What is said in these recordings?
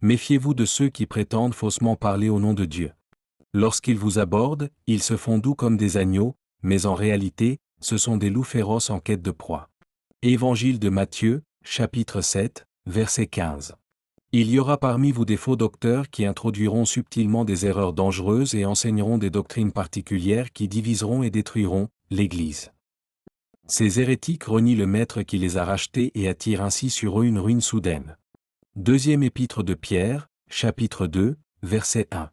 Méfiez-vous de ceux qui prétendent faussement parler au nom de Dieu. Lorsqu'ils vous abordent, ils se font doux comme des agneaux, mais en réalité, ce sont des loups féroces en quête de proie. Évangile de Matthieu, chapitre 7, verset 15. Il y aura parmi vous des faux docteurs qui introduiront subtilement des erreurs dangereuses et enseigneront des doctrines particulières qui diviseront et détruiront l'Église. Ces hérétiques renient le Maître qui les a rachetés et attirent ainsi sur eux une ruine soudaine. Deuxième épître de Pierre, chapitre 2, verset 1.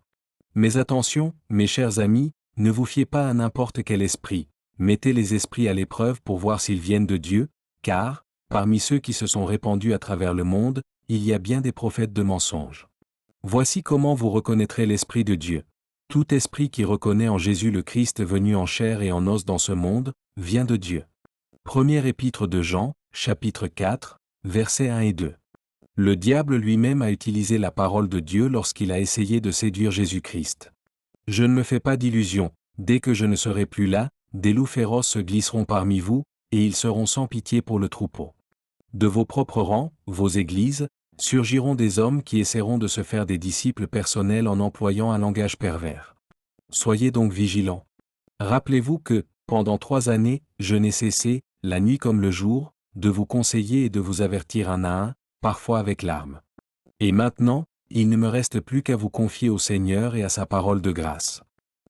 Mais attention, mes chers amis, ne vous fiez pas à n'importe quel esprit, mettez les esprits à l'épreuve pour voir s'ils viennent de Dieu, car, parmi ceux qui se sont répandus à travers le monde, il y a bien des prophètes de mensonges. Voici comment vous reconnaîtrez l'Esprit de Dieu. Tout esprit qui reconnaît en Jésus le Christ venu en chair et en os dans ce monde, vient de Dieu. Première épître de Jean, chapitre 4, versets 1 et 2. Le diable lui-même a utilisé la parole de Dieu lorsqu'il a essayé de séduire Jésus-Christ. Je ne me fais pas d'illusions, dès que je ne serai plus là, des loups féroces se glisseront parmi vous, et ils seront sans pitié pour le troupeau. De vos propres rangs, vos églises, surgiront des hommes qui essaieront de se faire des disciples personnels en employant un langage pervers. Soyez donc vigilants. Rappelez-vous que, pendant 3 années, je n'ai cessé, la nuit comme le jour, de vous conseiller et de vous avertir un à un, parfois avec larmes. Et maintenant, il ne me reste plus qu'à vous confier au Seigneur et à sa parole de grâce.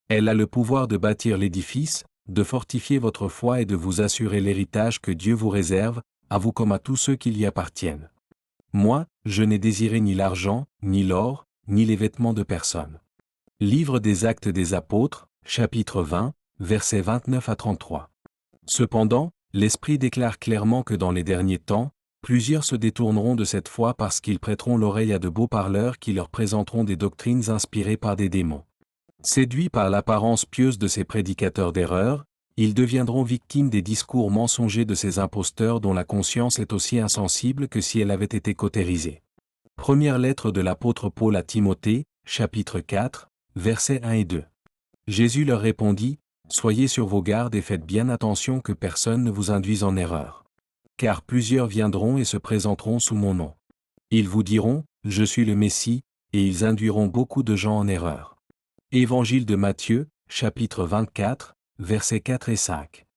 Elle a le pouvoir de bâtir l'édifice, de fortifier votre foi et de vous assurer l'héritage que Dieu vous réserve, à vous comme à tous ceux qui y appartiennent. Moi, je n'ai désiré ni l'argent, ni l'or, ni les vêtements de personne. Livre des Actes des Apôtres, chapitre 20, versets 29 à 33. Cependant, l'Esprit déclare clairement que dans les derniers temps, plusieurs se détourneront de cette foi parce qu'ils prêteront l'oreille à de beaux parleurs qui leur présenteront des doctrines inspirées par des démons. Séduits par l'apparence pieuse de ces prédicateurs d'erreur, ils deviendront victimes des discours mensongers de ces imposteurs dont la conscience est aussi insensible que si elle avait été cautérisée. Première lettre de l'apôtre Paul à Timothée, chapitre 4, versets 1 et 2. Jésus leur répondit, « Soyez sur vos gardes et faites bien attention que personne ne vous induise en erreur. Car plusieurs viendront et se présenteront sous mon nom. Ils vous diront, je suis le Messie, et ils induiront beaucoup de gens en erreur. » Évangile de Matthieu, chapitre 24, versets 4 et 5.